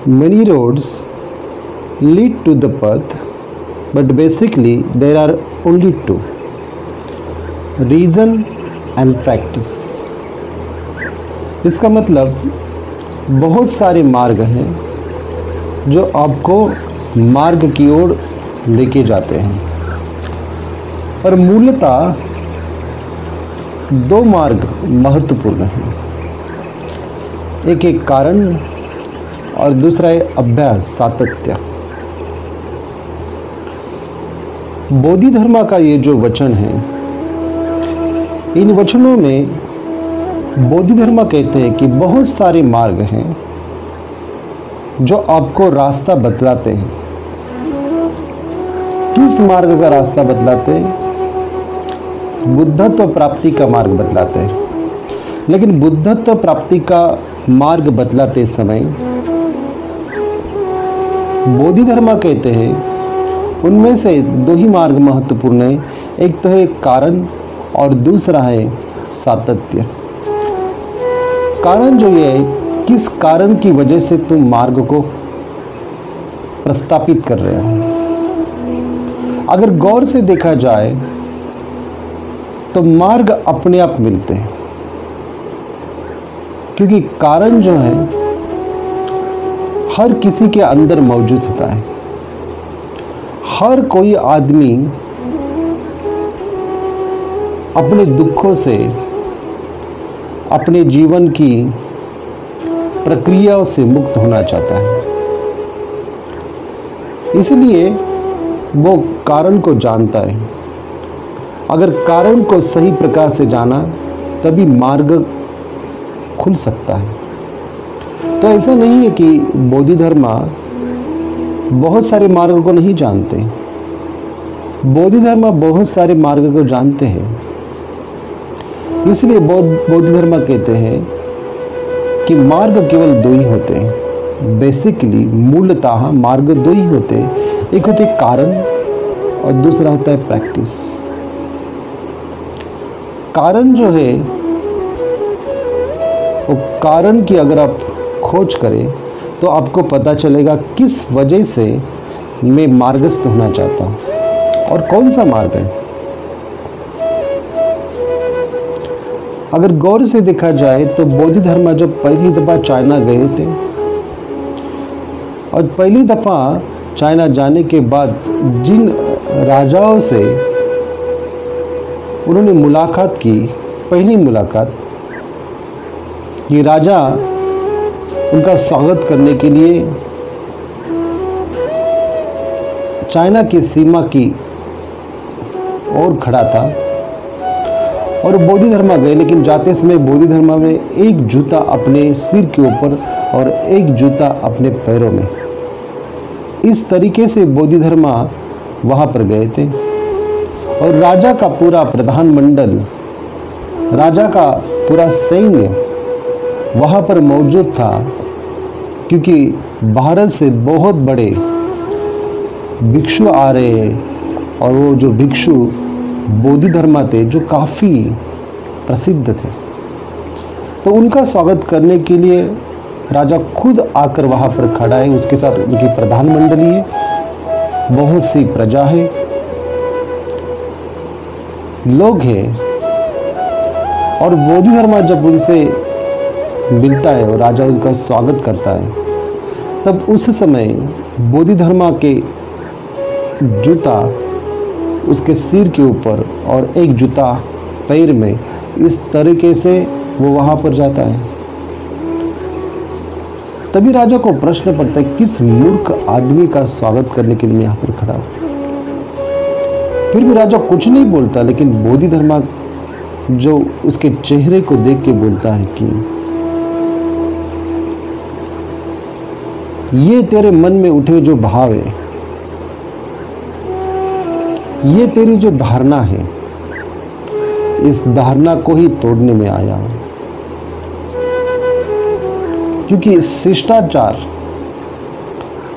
Many roads lead to the path, but basically there are only two: reason and practice. इसका मतलब बहुत सारे मार्ग हैं जो आपको मार्ग की ओर लेके जाते हैं, पर मूलतः दो मार्ग महत्वपूर्ण हैं। एक एक कारण और दूसरा है अभ्यास, सातत्य। बोधि धर्म का ये जो वचन है, इन वचनों में बोधि धर्म कहते हैं कि बहुत सारे मार्ग हैं जो आपको रास्ता बतलाते हैं। किस मार्ग का रास्ता बतलाते हैं? बुद्धत्व प्राप्ति का मार्ग बतलाते हैं। लेकिन बुद्धत्व प्राप्ति का मार्ग बतलाते समय बोधि धर्म कहते हैं उनमें से दो ही मार्ग महत्वपूर्ण है। एक तो है कारण और दूसरा है सातत्य। कारण जो ये है, किस कारण की वजह से तुम मार्ग को प्रस्तापित कर रहे हो। अगर गौर से देखा जाए तो मार्ग अपने आप मिलते हैं, क्योंकि कारण जो है हर किसी के अंदर मौजूद होता है। हर कोई आदमी अपने दुखों से, अपने जीवन की प्रक्रियाओं से मुक्त होना चाहता है, इसलिए वो कारण को जानता है। अगर कारण को सही प्रकार से जाना तभी मार्ग खुल सकता है। तो ऐसा नहीं है कि बोधि धर्म बहुत सारे मार्गों को नहीं जानते। बोधि धर्म बहुत सारे मार्ग को जानते हैं, इसलिए बोधि धर्म कहते हैं कि मार्ग केवल दो ही होते हैं। बेसिकली मूलतः मार्ग दो ही होते हैं, एक होते कारण और दूसरा होता है प्रैक्टिस। कारण जो है वो कारण की अगर आप खोज करें तो आपको पता चलेगा किस वजह से मैं मार्गस्थ होना चाहता हूँ और कौन सा मार्ग है। अगर गौर से देखा जाए तो बोधि धर्म जब पहली दफ़ा चाइना गए थे और पहली दफ़ा चाइना जाने के बाद जिन राजाओं से उन्होंने मुलाकात की, पहली मुलाकात, ये राजा उनका स्वागत करने के लिए चाइना की सीमा की ओर खड़ा था और बोधि धर्म गए। लेकिन जाते समय बोधि धर्म में एक जूता अपने सिर के ऊपर और एक जूता अपने पैरों में, इस तरीके से बोधि धर्म वहाँ पर गए थे। और राजा का पूरा प्रधानमंडल, राजा का पूरा सैन्य वहाँ पर मौजूद था, क्योंकि भारत से बहुत बड़े भिक्षु आ रहे हैं और वो जो भिक्षु बोधि धर्म थे जो काफ़ी प्रसिद्ध थे। तो उनका स्वागत करने के लिए राजा खुद आकर वहाँ पर खड़ा है। उसके साथ उनकी प्रधानमंडली है, बहुत सी प्रजा है, लोग हैं। और बोधि धर्म जब उनसे मिलता है और राजा उनका स्वागत करता है, तब उस समय बोधि धर्म के जूता उसके सिर के ऊपर और एक जूता पैर में, इस तरीके से वो वहाँ पर जाता है। तभी राजा को प्रश्न पड़ता है, किस मूर्ख आदमी का स्वागत करने के लिए मैं यहाँ पर खड़ा हूँ। फिर भी राजा कुछ नहीं बोलता, लेकिन बोधि धर्म जो उसके चेहरे को देख के बोलता है कि ये तेरे मन में उठे जो भाव है, ये तेरी जो धारणा है, इस धारणा को ही तोड़ने में आया हूं। क्योंकि शिष्टाचार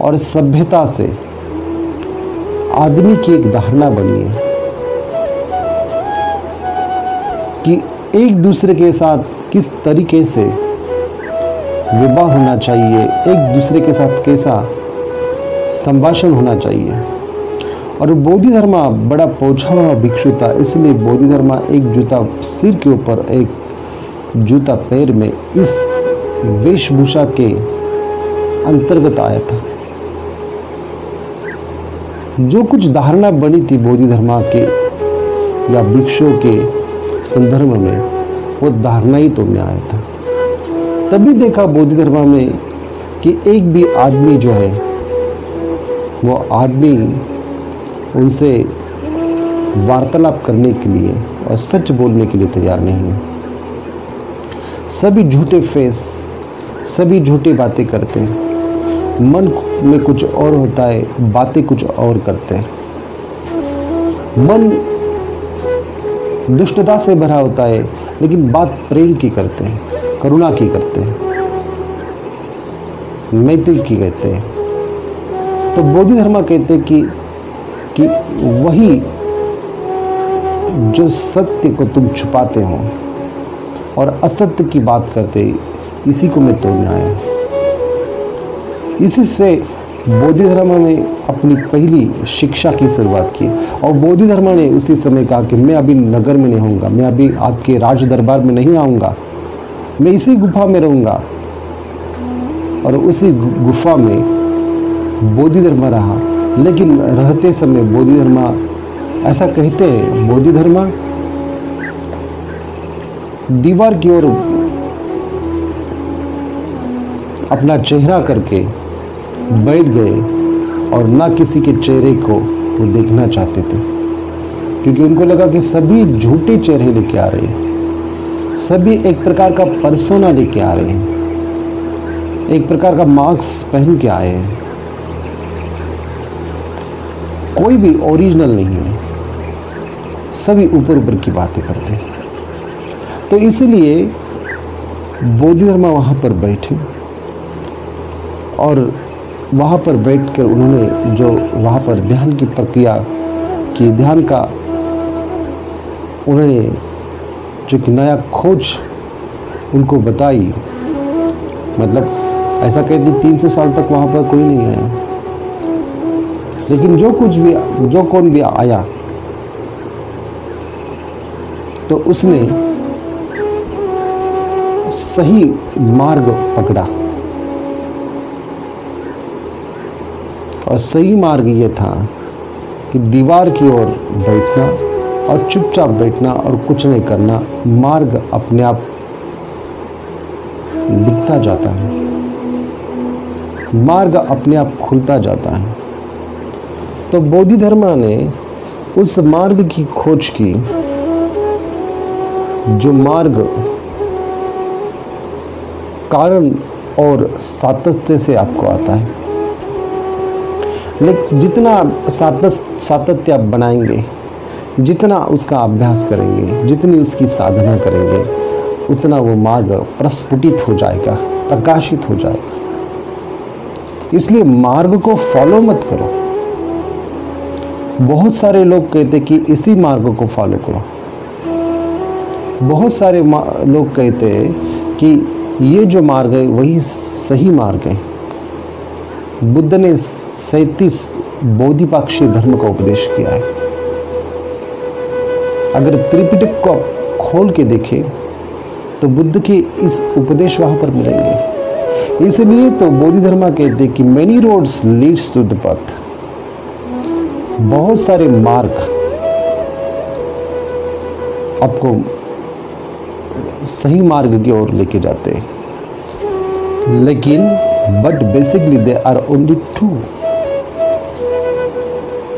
और सभ्यता से आदमी की एक धारणा बनी है कि एक दूसरे के साथ किस तरीके से विवाह होना चाहिए, एक दूसरे के साथ कैसा संभाषण होना चाहिए। और बोधि धर्मा बड़ा पहुंचा हुआ भिक्षु था, इसलिए बोधि धर्मा एक जूता सिर के ऊपर, एक जूता पैर में, इस वेशभूषा के अंतर्गत आया था। जो कुछ धारणा बनी थी बोधि धर्मा के या भिक्षुओं के संदर्भ में, वो धारणा ही तोड़ने आया था। तभी देखा बोधि धर्मा में कि एक भी आदमी जो है, वो आदमी उनसे वार्तालाप करने के लिए और सच बोलने के लिए तैयार नहीं है। सभी झूठे फेस, सभी झूठी बातें करते हैं, मन में कुछ और होता है, बातें कुछ और करते हैं। मन दुष्टता से भरा होता है, लेकिन बात प्रेम की करते हैं, करुणा की करते हैं, मैत्री की कहते हैं। तो बोधि धर्मा कहते हैं कि वही जो सत्य को तुम छुपाते हो और असत्य की बात करते, इसी को मैं तोड़ने आया। इसी से बोधि धर्मा ने अपनी पहली शिक्षा की शुरुआत की। और बोधि धर्मा ने उसी समय कहा कि मैं अभी नगर में नहीं होऊंगा, मैं अभी आपके राज दरबार में नहीं आऊँगा, मैं इसी गुफा में रहूँगा। और उसी गुफा में बोधि धर्मा रहा। लेकिन रहते समय बोधि धर्मा ऐसा कहते हैं, बोधि धर्मा दीवार की ओर अपना चेहरा करके बैठ गए और ना किसी के चेहरे को वो देखना चाहते थे, क्योंकि उनको लगा कि सभी झूठे चेहरे लेके आ रहे हैं, सभी एक प्रकार का पर्सोना लेके आ रहे हैं, एक प्रकार का मास्क पहन के आए हैं, कोई भी ओरिजिनल नहीं है, सभी ऊपर ऊपर की बातें करते हैं। तो इसलिए बोधि धर्मा वहाँ पर बैठे और वहाँ पर बैठकर उन्होंने जो वहाँ पर ध्यान की प्रक्रिया की, ध्यान का उन्होंने जो कि नया खोज उनको बताई। मतलब ऐसा कहते 300 साल तक वहाँ पर कोई नहीं आया, लेकिन जो कौन भी आया तो उसने सही मार्ग पकड़ा। और सही मार्ग ये था कि दीवार की ओर बैठना और चुपचाप बैठना और कुछ नहीं करना। मार्ग अपने आप दिखता जाता है, मार्ग अपने आप खुलता जाता है। तो बोधि धर्मा ने उस मार्ग की खोज की, जो मार्ग कारण और सातत्य से आपको आता है। लेकिन जितना सातत्य आप बनाएंगे, जितना उसका अभ्यास करेंगे, जितनी उसकी साधना करेंगे, उतना वो मार्ग प्रस्फुटित हो जाएगा, प्रकाशित हो जाएगा। इसलिए मार्ग को फॉलो मत करो। बहुत सारे लोग कहते कि इसी मार्ग को फॉलो करो। बहुत सारे लोग कहते हैं कि ये जो मार्ग है वही सही मार्ग है। बुद्ध ने 37 बोधिपाक्षी धर्म का उपदेश किया है। अगर त्रिपिटक को खोल के देखें तो बुद्ध के इस उपदेश वहां पर मिलेंगे। इसलिए तो बोधि धर्मा कहते हैं कि many roads leads to the path. बहुत सारे मार्ग आपको सही मार्ग की ओर लेके जाते हैं, लेकिन but basically they are only two.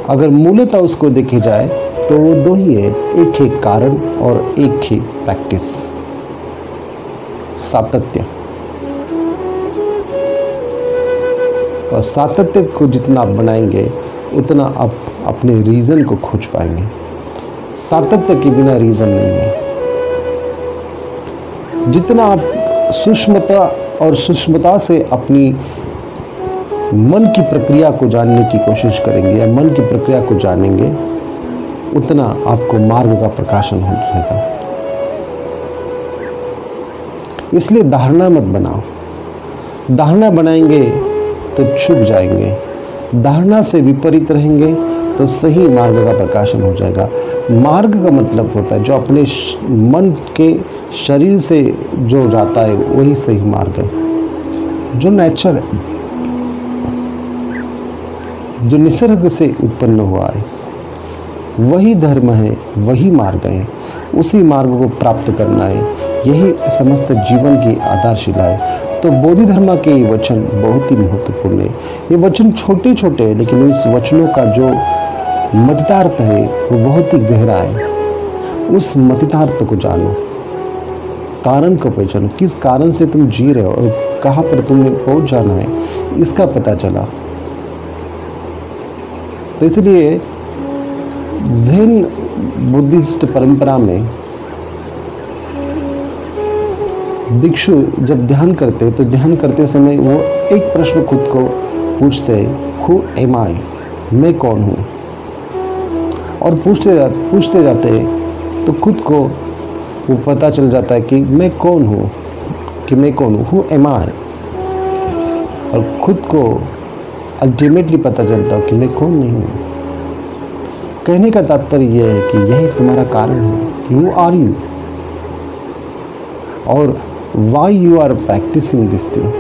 अगर मूलतः उसको देखे जाए तो वो दो ही है, एक है कारण और एक है प्रैक्टिस, सातत्य। और सातत्य को जितना आप बनाएंगे उतना आप अपने रीजन को खोज पाएंगे। सातत्य के बिना रीजन नहीं है। जितना आप सूक्ष्मता से अपनी मन की प्रक्रिया को जानने की कोशिश करेंगे या मन की प्रक्रिया को जानेंगे, उतना आपको मार्ग का प्रकाशन हो जाएगा। इसलिए धारणा मत बनाओ, धारणा बनाएंगे तो चूक जाएंगे, धारणा से विपरीत रहेंगे तो सही मार्ग का प्रकाशन हो जाएगा। मार्ग का मतलब होता है जो अपने मन के शरीर से जो जाता है वही सही मार्ग है। जो नेचर है, जो निसर्ग से उत्पन्न हुआ है, वही धर्म है, वही मार्ग है। उसी मार्ग को प्राप्त करना है, यही समस्त जीवन की आधारशिला है। तो बोधि धर्म के ये वचन बहुत ही महत्वपूर्ण है। ये वचन छोटे छोटे हैं, लेकिन इस वचनों का जो मतितार्थ है वो बहुत ही गहरा है। उस मतितार्थ को जानो, कारण को पहचानो, किस कारण से तुम जी रहे हो और कहाँ पर तुम्हें पहुंच जाना है, इसका पता चला। तो इसलिए ज़ैन बुद्धिस्ट परंपरा में भिक्षु जब ध्यान करते तो ध्यान करते समय वो एक प्रश्न खुद को पूछते हैं, हु एम आई, मैं कौन हूँ। और पूछते जाते हैं तो खुद को वो पता चल जाता है कि मैं कौन हूँ, हु एम आई। और खुद को अल्टीमेटली पता चलता है कि मैं कौन नहीं हूँ। कहने का तात्पर्य यह है कि यही तुम्हारा कारण है, यू आर यू, और why you are practising this thing.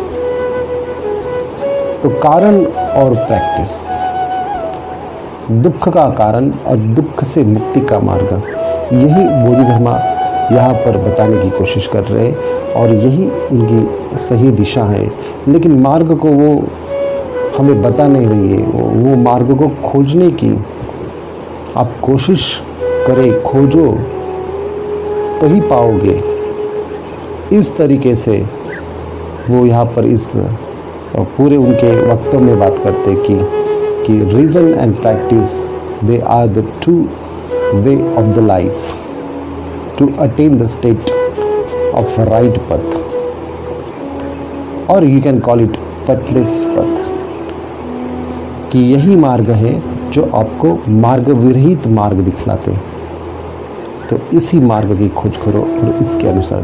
तो कारण और प्रैक्टिस, दुख का कारण और दुख से मुक्ति का मार्ग, यही बोधि धर्म यहाँ पर बताने की कोशिश कर रहे हैं और यही उनकी सही दिशा है। लेकिन मार्ग को वो हमें बता नहीं रही है। वो मार्ग को खोजने की आप कोशिश करें, खोजो तो ही पाओगे। इस तरीके से वो यहाँ पर इस पूरे उनके वक्तों में बात करते कि reason and practice, they are the two way of the life to attain the state of right path, और you can call it pathless path, कि यही मार्ग है जो आपको मार्ग विरहित मार्ग दिखलाते हैं। तो इसी मार्ग की खोज करो और इसके अनुसार